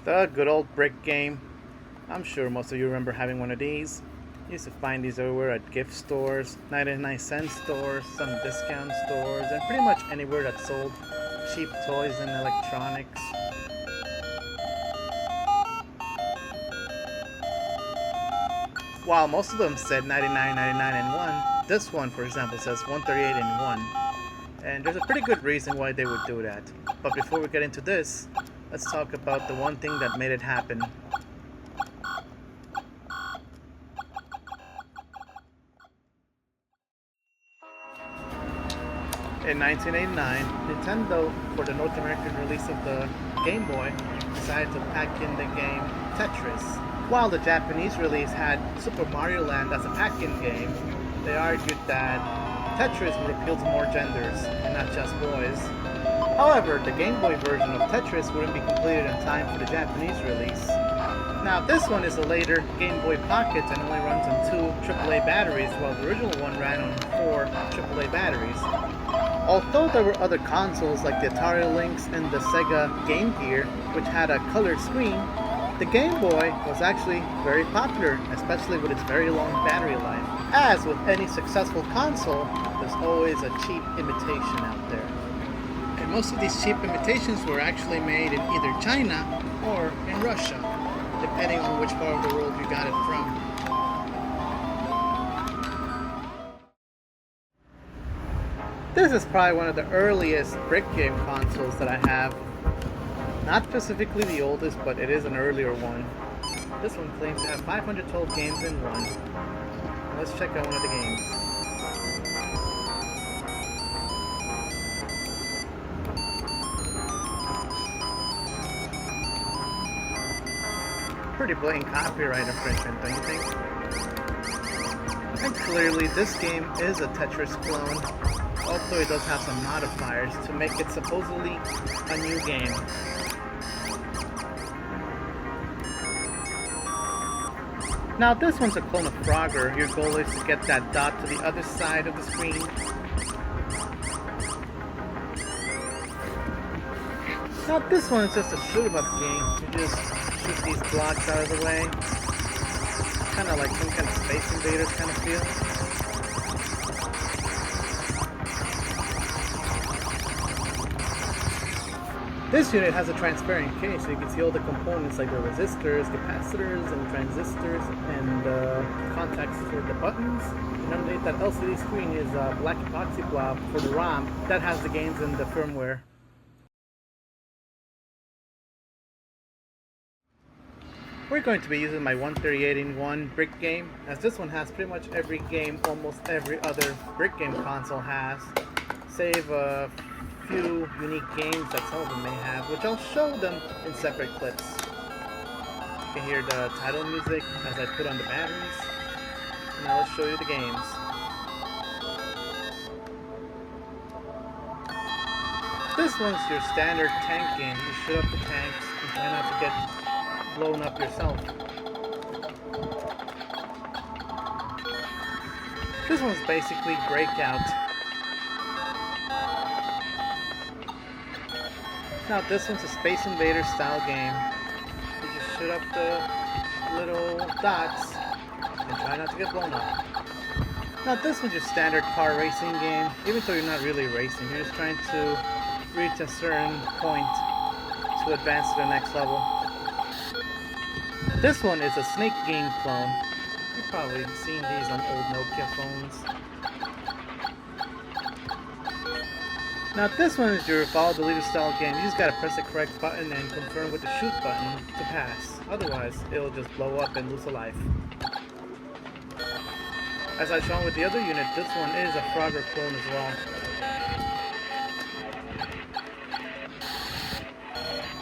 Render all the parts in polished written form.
The good old brick game. I'm sure most of you remember having one of these. You used to find these everywhere at gift stores, 99-cent stores, some discount stores, and pretty much anywhere that sold cheap toys and electronics. While most of them said 99.99 and 1, this one, for example, says 138 and 1. And there's a pretty good reason why they would do that. But before we get into this, let's talk about the one thing that made it happen. In 1989, Nintendo, for the North American release of the Game Boy, decided to pack in the game Tetris. While the Japanese release had Super Mario Land as a pack-in game, they argued that Tetris would appeal to more genders, and not just boys. However, the Game Boy version of Tetris wouldn't be completed in time for the Japanese release. Now, this one is a later Game Boy Pocket and only runs on 2 AAA batteries, while the original one ran on 4 AAA batteries. Although there were other consoles like the Atari Lynx and the Sega Game Gear, which had a colored screen, the Game Boy was actually very popular, especially with its very long battery life. As with any successful console, there's always a cheap imitation out there. And most of these cheap imitations were actually made in either China or in Russia, depending on which part of the world you got it from. This is probably one of the earliest brick game consoles that I have. Not specifically the oldest, but it is an earlier one. This one claims to have 512 games in one. Let's check out one of the games. Pretty blatant copyright infringement, don't you think? And clearly this game is a Tetris clone, although it does have some modifiers to make it supposedly a new game. Now this one's a clone of Frogger. Your goal is to get that dot to the other side of the screen. Now this one is just a shoot 'em up game. You just shoot these blocks out of the way. Kind of like some kind of Space Invaders kind of feel. This unit has a transparent case, so you can see all the components like the resistors, capacitors, and transistors, and contacts for the buttons. And underneath that LCD screen is a black epoxy blob for the ROM that has the games and the firmware. We're going to be using my 138-in-1 brick game, as this one has pretty much every game almost every other brick game console has, save a few unique games that some of them may have, which I'll show them in separate clips. You can hear the title music as I put on the batteries. Now let's show you the games. This one's your standard tank game. You shoot up the tanks and try not to get blown up yourself. This one's basically Breakout. Now this one's a Space Invader style game. You just shoot up the little dots and try not to get blown up. Now this one's your standard car racing game, even though you're not really racing, you're just trying to reach a certain point to advance to the next level. This one is a Snake game clone. You've probably seen these on old Nokia phones. Now this one is your follow the leader style game. You just gotta press the correct button and confirm with the shoot button to pass. Otherwise, it'll just blow up and lose a life. As I've shown with the other unit, this one is a Frogger clone as well.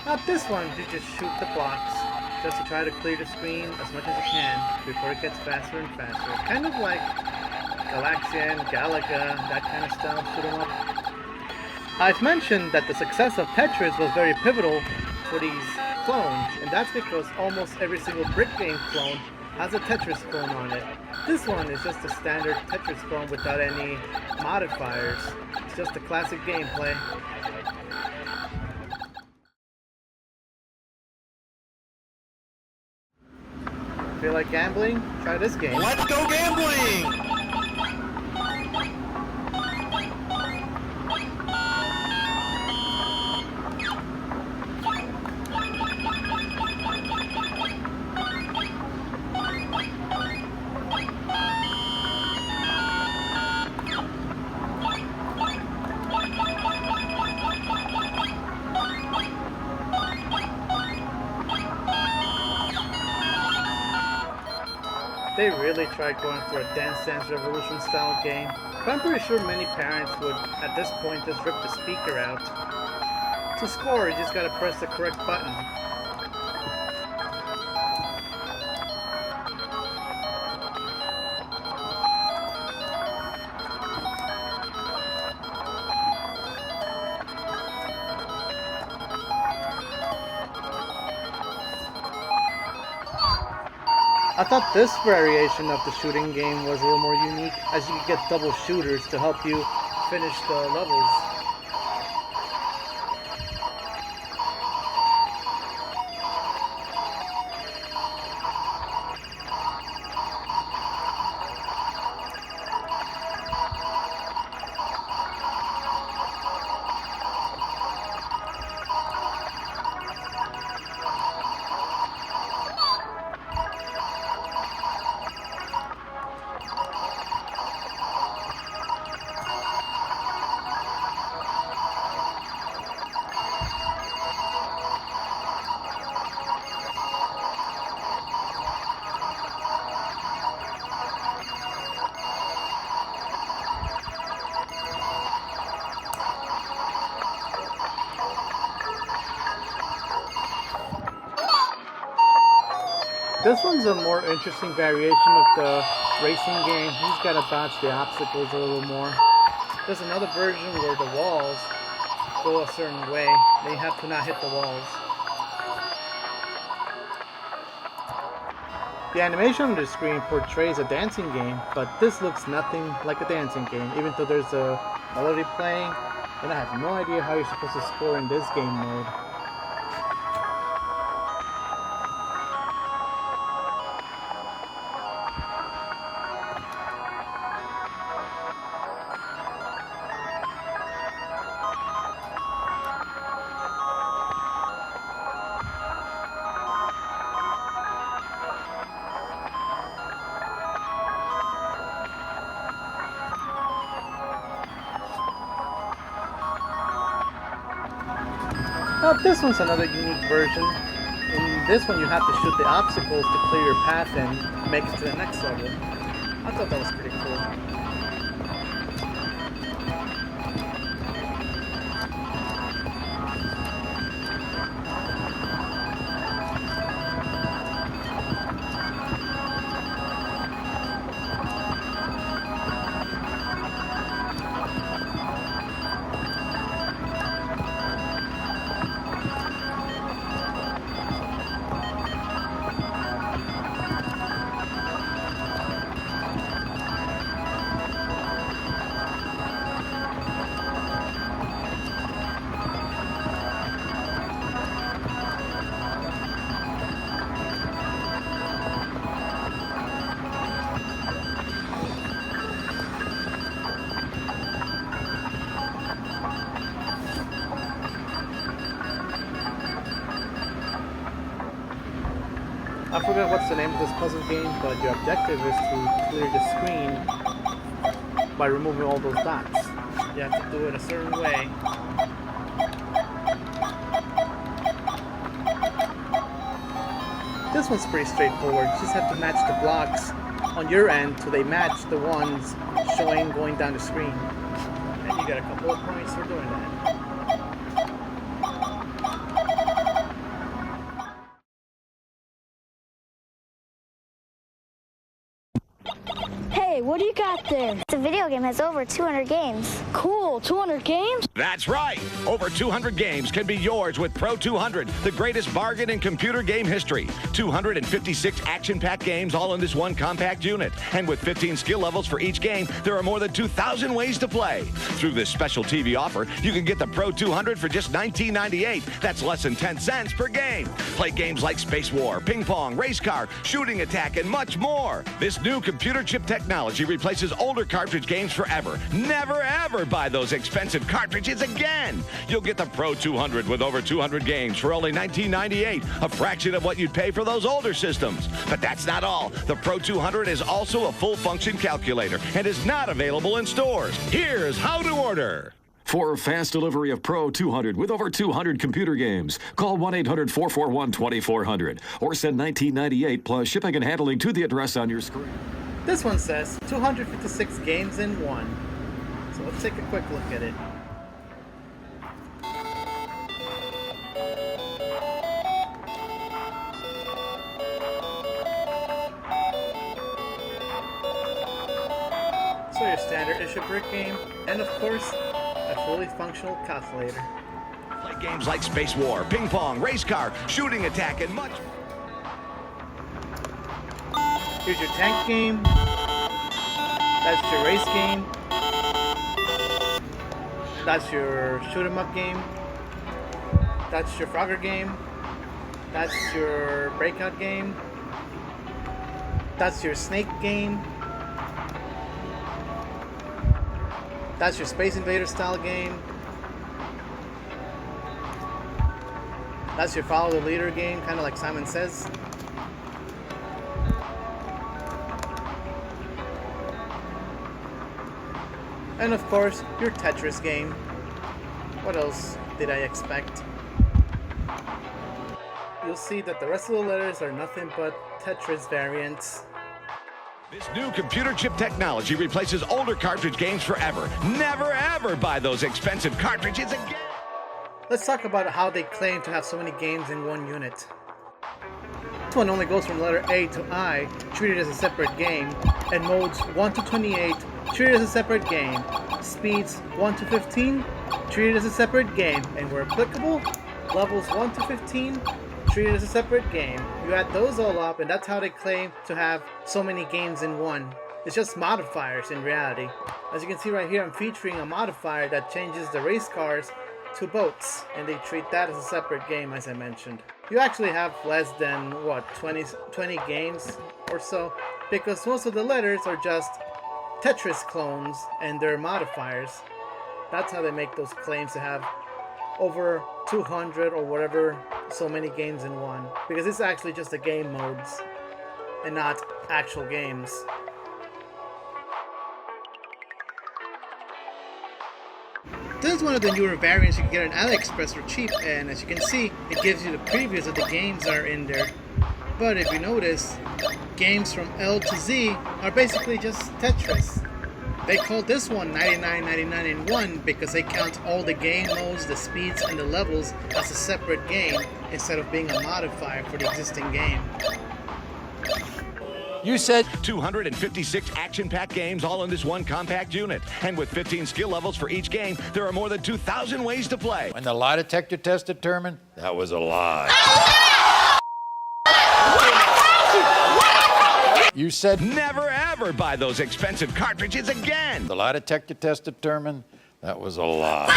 Now this one, you just shoot the blocks, just to try to clear the screen as much as you can before it gets faster and faster. Kind of like Galaxian, Galaga, that kind of style shoot 'em up. I've mentioned that the success of Tetris was very pivotal for these clones, and that's because almost every single brick game clone has a Tetris clone on it. This one is just a standard Tetris clone without any modifiers. It's just a classic gameplay. Feel like gambling? Try this game. Let's go gambling! They really tried going for a Dance Dance Revolution style game, but I'm pretty sure many parents would, at this point, just rip the speaker out. To score, you just gotta press the correct button. I thought this variation of the shooting game was a little more unique, as you could get double shooters to help you finish the levels. This one's a more interesting variation of the racing game. He's got to dodge the obstacles a little more. There's another version where the walls go a certain way. They have to not hit the walls. The animation on the screen portrays a dancing game, but this looks nothing like a dancing game, even though there's a melody playing, and I have no idea how you're supposed to score in this game mode. This one's another unique version. In this one you have to shoot the obstacles to clear your path and make it to the next level. I thought that was pretty cool. I forget what's the name of this puzzle game, but your objective is to clear the screen by removing all those dots. You have to do it a certain way. This one's pretty straightforward. You just have to match the blocks on your end so they match the ones showing going down the screen. And you get a couple of points for doing that. Hey, Hey, what do you got there? The video game has over 200 games. Cool, 200 games? That's right. Over 200 games can be yours with Pro 200, the greatest bargain in computer game history. 256 action-packed games all in this one compact unit. And with 15 skill levels for each game, there are more than 2,000 ways to play. Through this special TV offer, you can get the Pro 200 for just $19.98. That's less than 10 cents per game. Play games like Space War, Ping Pong, Race Car, Shooting Attack, and much more. This new computer chip technology replaces older cartridge games forever. Never, ever buy those expensive cartridges again. You'll get the Pro 200 with over 200 games for only $19.98, a fraction of what you'd pay for those older systems. But that's not all. The Pro 200 is also a full-function calculator and is not available in stores. Here's how to order. For fast delivery of Pro 200 with over 200 computer games, call 1-800-441-2400 or send $19.98 plus shipping and handling to the address on your screen. This one says 256 games in one. So let's take a quick look at it. So your standard issue brick game, and of course, a fully functional calculator. Play games like Space War, Ping Pong, Race Car, Shooting Attack, and much more. Here's your tank game. That's your race game. That's your shoot 'em up game. That's your Frogger game. That's your breakout game. That's your snake game. That's your Space Invader style game. That's your follow the leader game, kind of like Simon Says. And of course, your Tetris game. What else did I expect? You'll see that the rest of the letters are nothing but Tetris variants. This new computer chip technology replaces older cartridge games forever. Never, ever buy those expensive cartridges again. Let's talk about how they claim to have so many games in one unit. This one only goes from letter A to I, treated as a separate game, and modes 1 to 28, treated as a separate game. Speeds 1 to 15, treated as a separate game, and where applicable, levels 1 to 15, treated as a separate game. You add those all up, and that's how they claim to have so many games in one. It's just modifiers in reality. As you can see right here, I'm featuring a modifier that changes the race cars to boats, and they treat that as a separate game, as I mentioned. You actually have less than, what, 20 games or so, because most of the letters are just Tetris clones and their modifiers. That's how they make those claims to have over 200 or whatever, so many games in one, because it's actually just the game modes and not actual games. This is one of the newer variants you can get on AliExpress for cheap, and as you can see, it gives you the previews of the games that are in there. But if you notice, games from L to Z are basically just Tetris. They call this one 99.99 in one because they count all the game modes, the speeds, and the levels as a separate game instead of being a modifier for the existing game. You said 256 action-packed games all in this one compact unit. And with 15 skill levels for each game, there are more than 2,000 ways to play. When the lie detector test determined that was a lie. You said never, ever buy those expensive cartridges again. The lie detector test determined that was a lie.